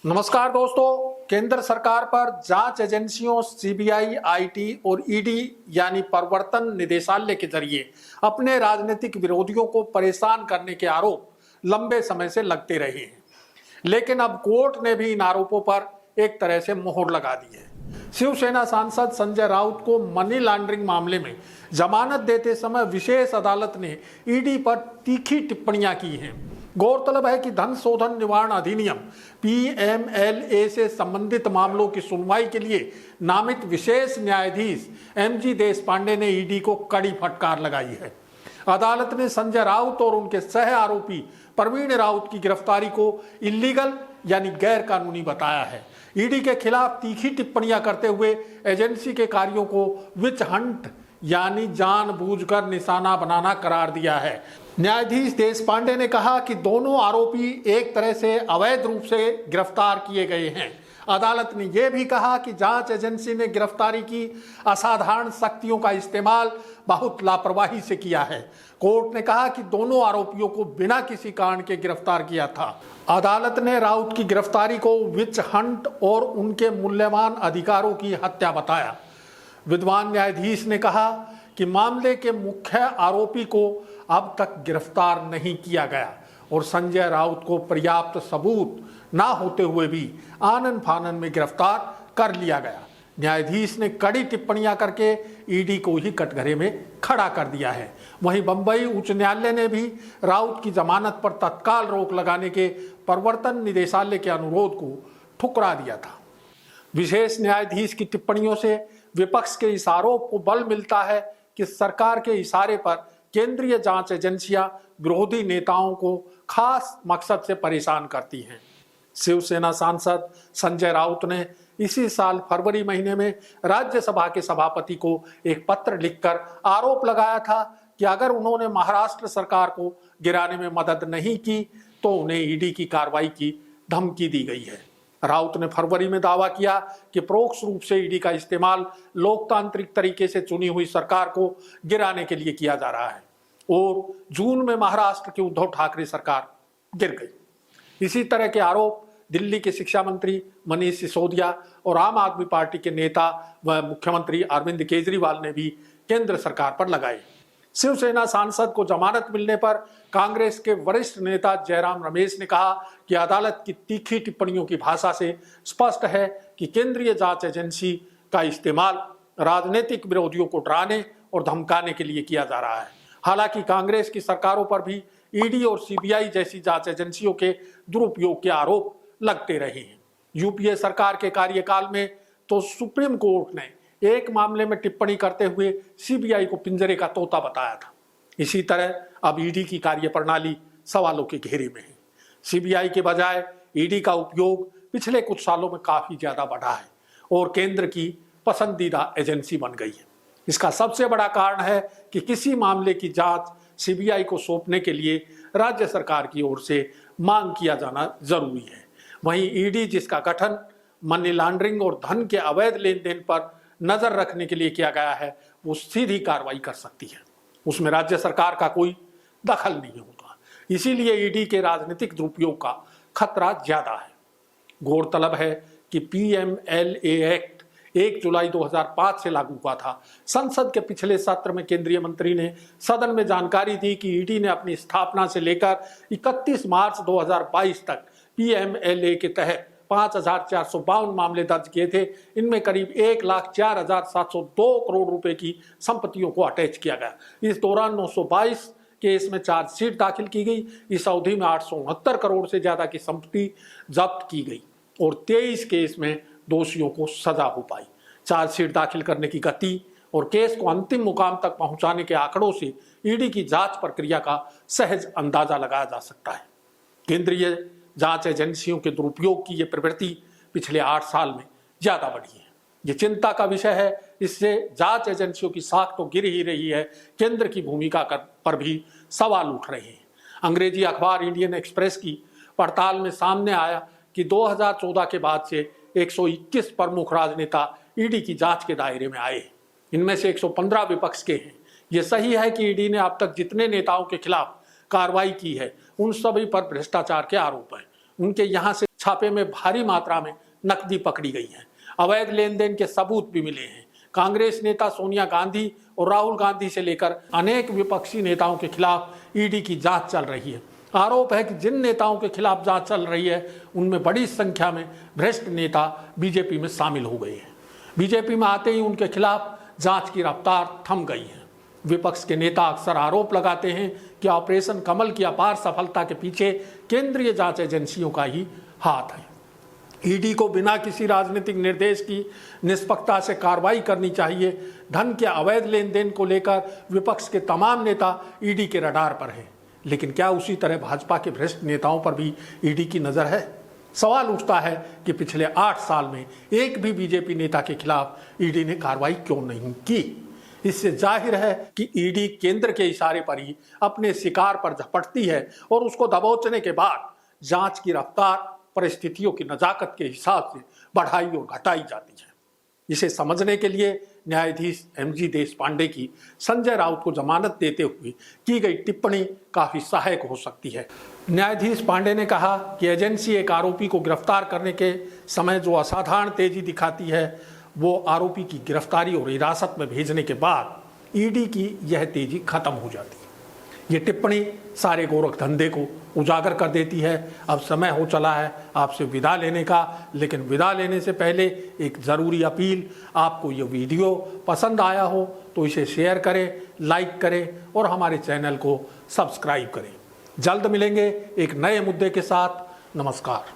नमस्कार दोस्तों, केंद्र सरकार पर जांच एजेंसियों सीबीआई, आईटी और ईडी यानी प्रवर्तन निदेशालय के जरिए अपने राजनीतिक विरोधियों को परेशान करने के आरोप लंबे समय से लगते रहे हैं। लेकिन अब कोर्ट ने भी इन आरोपों पर एक तरह से मोहर लगा दी है। शिवसेना सांसद संजय राउत को मनी लॉन्ड्रिंग मामले में जमानत देते समय विशेष अदालत ने ईडी पर तीखी टिप्पणियां की हैं। गौरतलब है कि धन शोधन निवारण अधिनियम पीएमएलए से संबंधित मामलों की सुनवाई के लिए नामित विशेष न्यायाधीश एमजी देशपांडे ने ईडी को कड़ी फटकार लगाई है। अदालत ने संजय राउत और उनके सह आरोपी प्रवीण राउत की गिरफ्तारी को इलीगल यानी गैर कानूनी बताया है। ईडी के खिलाफ तीखी टिप्पणियां करते हुए एजेंसी के कार्यों को विच हंट यानी जानबूझकर निशाना बनाना करार दिया है। न्यायाधीश देशपांडे ने कहा कि दोनों आरोपी एक तरह से अवैध रूप से गिरफ्तार किए गए हैं। अदालत ने यह भी कहा कि जांच एजेंसी ने गिरफ्तारी की असाधारण शक्तियों का इस्तेमाल बहुत लापरवाही से किया है। कोर्ट ने कहा कि दोनों आरोपियों को बिना किसी कारण के गिरफ्तार किया था। अदालत ने राउत की गिरफ्तारी को विच हंट और उनके मूल्यवान अधिकारों की हत्या बताया। विद्वान न्यायाधीश ने कहा कि मामले के मुख्य आरोपी को अब तक गिरफ्तार नहीं किया गया और संजय राउत को पर्याप्त सबूत ना होते हुए भी आनन फानन में गिरफ्तार कर लिया गया। न्यायाधीश ने कड़ी टिप्पणियां करके ईडी को ही कटघरे में खड़ा कर दिया है। वहीं बंबई उच्च न्यायालय ने भी राउत की जमानत पर तत्काल रोक लगाने के प्रवर्तन निदेशालय के अनुरोध को ठुकरा दिया था। विशेष न्यायाधीश की टिप्पणियों से विपक्ष के इस आरोप को बल मिलता है कि सरकार के इशारे पर केंद्रीय जांच एजेंसियां विरोधी नेताओं को खास मकसद से परेशान करती हैं। शिवसेना सांसद संजय राउत ने इसी साल फरवरी महीने में राज्यसभा के सभापति को एक पत्र लिखकर आरोप लगाया था कि अगर उन्होंने महाराष्ट्र सरकार को गिराने में मदद नहीं की तो उन्हें ईडी की कार्रवाई की धमकी दी गई है। राउत ने फरवरी में दावा किया कि परोक्ष रूप से ईडी का इस्तेमाल लोकतांत्रिक तरीके से चुनी हुई सरकार को गिराने के लिए किया जा रहा है और जून में महाराष्ट्र की उद्धव ठाकरे सरकार गिर गई। इसी तरह के आरोप दिल्ली के शिक्षा मंत्री मनीष सिसोदिया और आम आदमी पार्टी के नेता व मुख्यमंत्री अरविंद केजरीवाल ने भी केंद्र सरकार पर लगाए। शिवसेना सांसद को जमानत मिलने पर कांग्रेस के वरिष्ठ नेता जयराम रमेश ने कहा कि अदालत की तीखी टिप्पणियों की भाषा से स्पष्ट है कि केंद्रीय जांच एजेंसी का इस्तेमाल राजनीतिक विरोधियों को डराने और धमकाने के लिए किया जा रहा है। हालांकि कांग्रेस की सरकारों पर भी ईडी और सीबीआई जैसी जांच एजेंसियों के दुरुपयोग के आरोप लगते रहे हैं। यूपीए सरकार के कार्यकाल में तो सुप्रीम कोर्ट ने एक मामले में टिप्पणी करते हुए सीबीआई को पिंजरे का तोता बताया था। इसी तरह अब ईडी की कार्यप्रणाली सवालों के घेरे में है। सीबीआई के बजाय ईडी का उपयोग पिछले कुछ सालों में काफी ज्यादा बढ़ा है और केंद्र की पसंदीदा एजेंसी बन गई है। इसका सबसे बड़ा कारण है कि किसी मामले की जांच सीबीआई को सौंपने के लिए राज्य सरकार की ओर से मांग किया जाना जरूरी है। वहीं ईडी जिसका गठन मनी लॉन्ड्रिंग और धन के अवैध लेन देन पर नजर रखने के लिए किया गया है, वो सीधी कार्रवाई कर सकती है। उसमें राज्य सरकार का कोई दखल नहीं होता। इसीलिए ईडी के राजनीतिक दुरुपयोग का खतरा ज्यादा है। गौरतलब है कि पीएमएलए एक्ट 1 जुलाई 2005 से लागू हुआ था। संसद के पिछले सत्र में केंद्रीय मंत्री ने सदन में जानकारी दी कि ईडी ने अपनी स्थापना से लेकर 31 मार्च 2022 तक पीएमएलए के तहत 5,452 मामले दर्ज किए थे। इनमें करीब 1,04,702 करोड़ रुपए की संपत्तियों को अटैच किया गया। इस दौरान 922 केस में चार्जशीट दाखिल की गई। इस अवधि में 869 करोड़ से ज्यादा की संपत्ति जब्त की गई और 23 केस में दोषियों को सजा हो पाई। चार्जशीट दाखिल करने की गति और केस को अंतिम मुकाम तक पहुंचाने के आंकड़ों से ईडी की जांच प्रक्रिया का सहज अंदाजा लगाया जा सकता है। केंद्रीय जांच एजेंसियों के दुरुपयोग की यह प्रवृत्ति पिछले 8 साल में ज्यादा बढ़ी है। ये चिंता का विषय है। इससे जांच एजेंसियों की साख तो गिर ही रही है, केंद्र की भूमिका पर भी सवाल उठ रहे हैं। अंग्रेजी अखबार इंडियन एक्सप्रेस की पड़ताल में सामने आया कि 2014 के बाद से 121 प्रमुख राजनेता ईडी की जांच के दायरे में आए। इनमें से 115 विपक्ष के हैं। यह सही है कि ईडी ने अब तक जितने नेताओं के खिलाफ कार्रवाई की है उन सभी पर भ्रष्टाचार के आरोप हैं। उनके यहाँ से छापे में भारी मात्रा में नकदी पकड़ी गई है। अवैध लेन देन के सबूत भी मिले हैं। कांग्रेस नेता सोनिया गांधी और राहुल गांधी से लेकर अनेक विपक्षी नेताओं के खिलाफ ईडी की जांच चल रही है। आरोप है कि जिन नेताओं के खिलाफ जांच चल रही है उनमें बड़ी संख्या में भ्रष्ट नेता बीजेपी में शामिल हो गए हैं। बीजेपी में आते ही उनके खिलाफ जांच की रफ्तार थम गई है। विपक्ष के नेता अक्सर आरोप लगाते हैं कि ऑपरेशन कमल की अपार सफलता के पीछे केंद्रीय जांच एजेंसियों का ही हाथ है। ईडी को बिना किसी राजनीतिक निर्देश की निष्पक्षता से कार्रवाई करनी चाहिए। धन के अवैध लेन देन को लेकर विपक्ष के तमाम नेता ईडी के रडार पर हैं, लेकिन क्या उसी तरह भाजपा के भ्रष्ट नेताओं पर भी ईडी की नजर है? सवाल उठता है कि पिछले 8 साल में एक भी बीजेपी नेता के खिलाफ ईडी ने कार्रवाई क्यों नहीं की? इससे जाहिर है कि ईडी केंद्र के इशारे पर ही अपने शिकार पर झपटती है और उसको दबोचने के बाद जांच की रफ्तार परिस्थितियों की नजाकत के हिसाब से बढ़ाई और घटाई जाती है। इसे समझने के लिए न्यायाधीश एमजी देशपांडे की संजय राउत को जमानत देते हुए की गई टिप्पणी काफी सहायक हो सकती है। न्यायाधीश पांडे ने कहा कि एजेंसी एक आरोपी को गिरफ्तार करने के समय जो असाधारण तेजी दिखाती है, वो आरोपी की गिरफ्तारी और हिरासत में भेजने के बाद ईडी की यह तेजी खत्म हो जाती है। ये टिप्पणी सारे गोरख धंधे को उजागर कर देती है। अब समय हो चला है आपसे विदा लेने का, लेकिन विदा लेने से पहले एक ज़रूरी अपील। आपको ये वीडियो पसंद आया हो तो इसे शेयर करें, लाइक करें और हमारे चैनल को सब्सक्राइब करें। जल्द मिलेंगे एक नए मुद्दे के साथ। नमस्कार।